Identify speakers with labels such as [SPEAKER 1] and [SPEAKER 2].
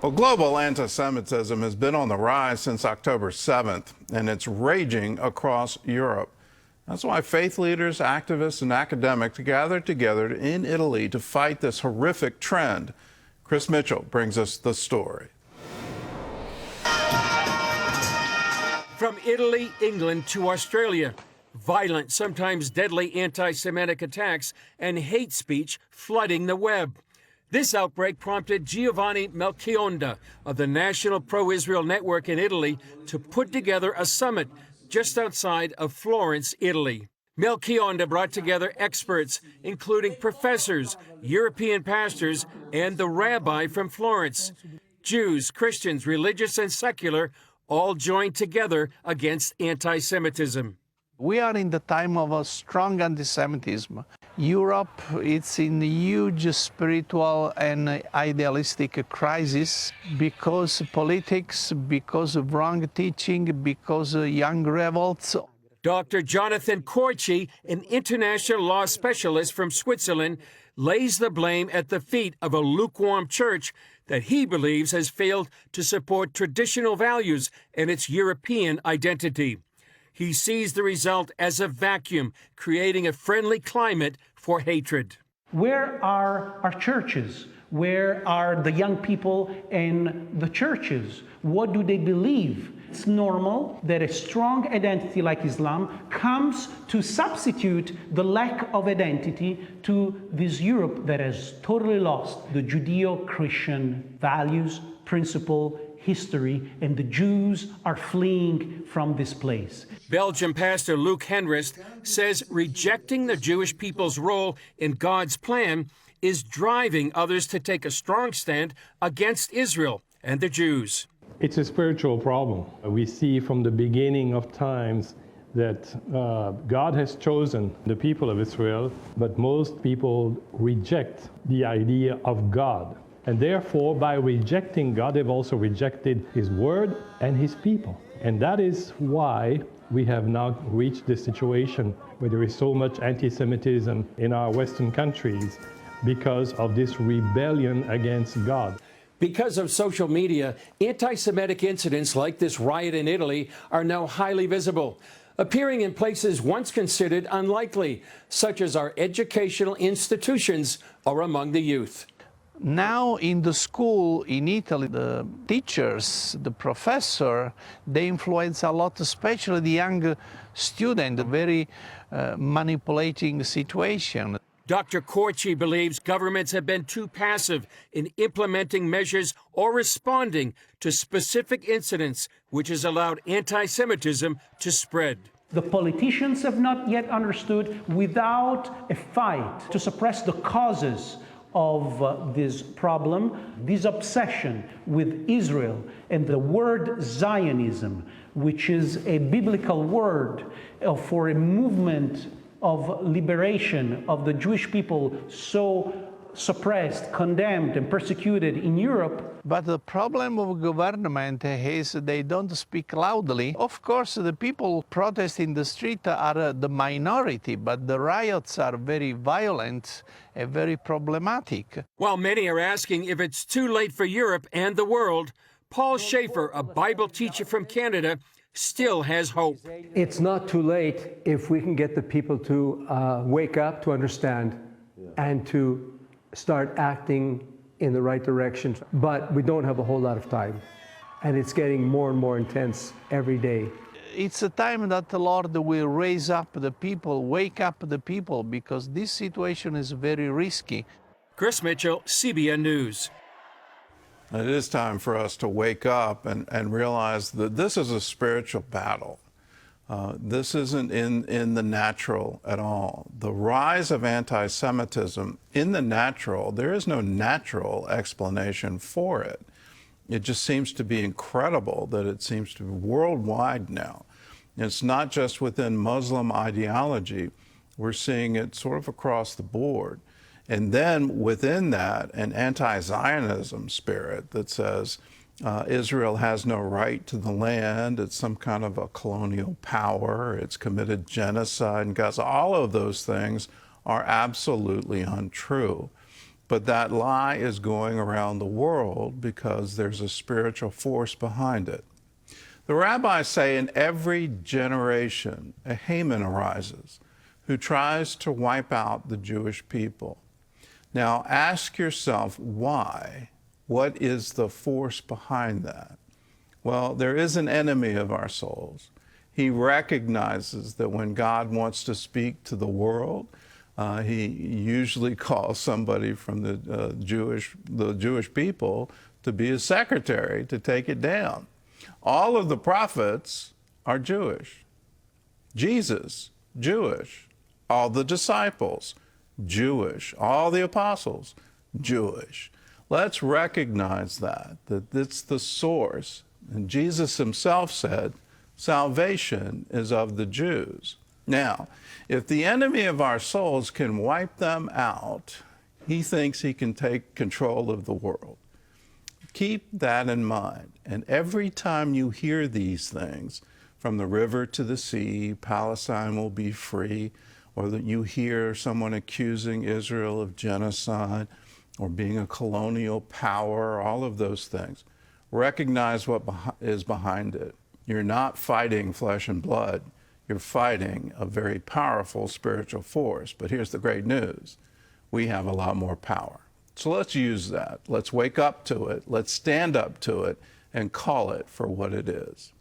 [SPEAKER 1] Well, global anti-Semitism has been on the rise since October 7th, and it's raging across Europe. That's why faith leaders, activists, and academics gathered together in Italy to fight this horrific trend. Chris Mitchell brings us the story.
[SPEAKER 2] From Italy, England to Australia, violent, sometimes deadly anti-Semitic attacks and hate speech flooding the web. This outbreak prompted Giovanni Melchionda of the National Pro-Israel Network in Italy to put together a summit just outside of Florence, Italy. Melchionda brought together experts, including professors, European pastors, and the rabbi from Florence. Jews, Christians, religious and secular, all joined together against anti-Semitism.
[SPEAKER 3] We are in the time of a strong anti-Semitism. Europe is in a huge spiritual and idealistic crisis because politics, because of wrong teaching, because of young revolts.
[SPEAKER 2] Dr. Jonathan Corci, an international law specialist from Switzerland, lays the blame at the feet of a lukewarm church that he believes has failed to support traditional values and its European identity. He sees the result as a vacuum, creating a friendly climate for hatred.
[SPEAKER 4] Where are our churches? Where are the young people in the churches? What do they believe? It's normal that a strong identity like Islam comes to substitute the lack of identity to this Europe that has totally lost the Judeo-Christian values, principle, history, and the Jews are fleeing from this place.
[SPEAKER 2] Belgian pastor Luc Henrist says rejecting the Jewish people's role in God's plan is driving others to take a strong stand against Israel and the Jews.
[SPEAKER 5] It's a spiritual problem. We see from the beginning of times that God has chosen the people of Israel, but most people reject the idea of God. And therefore, by rejecting God, they've also rejected His word and His people. And that is why we have now reached this situation where there is so much anti-Semitism in our Western countries because of this rebellion against God.
[SPEAKER 2] Because of social media, anti-Semitic incidents like this riot in Italy are now highly visible, appearing in places once considered unlikely, such as our educational institutions or among the youth.
[SPEAKER 3] Now in the school in Italy, the teachers, the professor, they influence a lot, especially the young student, a very manipulating situation.
[SPEAKER 2] Dr. Corci believes governments have been too passive in implementing measures or responding to specific incidents, which has allowed anti-Semitism to spread.
[SPEAKER 4] The politicians have not yet understood, without a fight to suppress the causes of this problem, this obsession with Israel and the word Zionism, which is a biblical word for a movement of liberation of the Jewish people so suppressed, condemned, and persecuted in Europe.
[SPEAKER 3] But the problem of government is they don't speak loudly. Of course, the people protest in the street are the minority, but the riots are very violent and very problematic.
[SPEAKER 2] While many are asking if it's too late for Europe and the world, Paul Schaefer, a Bible teacher from Canada, still has hope.
[SPEAKER 6] It's not too late if we can get the people to wake up, to understand, and to start acting in the right direction. But we don't have a whole lot of time, and it's getting more and more intense every day.
[SPEAKER 3] It's a time that the Lord will raise up the people, wake up the people, because this situation is very risky.
[SPEAKER 2] Chris Mitchell, CBN News.
[SPEAKER 1] It is time for us to wake up and realize that this is a spiritual battle. This isn't in the natural at all. The rise of anti-Semitism in the natural, there is no natural explanation for it. It just seems to be incredible that it seems to be worldwide now. It's not just within Muslim ideology. We're seeing it sort of across the board. And then within that, an anti-Zionism spirit that says Israel has no right to the land, it's some kind of a colonial power, it's committed genocide in Gaza. All of those things are absolutely untrue. but that lie is going around the world because there's a spiritual force behind it. The rabbis say in every generation a Haman arises who tries to wipe out the Jewish people. Now ask yourself why. What is the force behind that? Well, there is an enemy of our souls. He recognizes that when God wants to speak to the world, he usually calls somebody from the Jewish people to be his secretary to take it down. All of the prophets are Jewish. Jesus, Jewish. All the disciples, Jewish. All the apostles, Jewish. Let's recognize that it's the source. And Jesus himself said, salvation is of the Jews. Now, if the enemy of our souls can wipe them out, he thinks he can take control of the world. Keep that in mind. And every time you hear these things, from the river to the sea, Palestine will be free, or that you hear someone accusing Israel of genocide or being a colonial power, all of those things, recognize what is behind it. You're not fighting flesh and blood. You're fighting a very powerful spiritual force. But here's the great news. We have a lot more power. So let's use that. Let's wake up to it. Let's stand up to it and call it for what it is.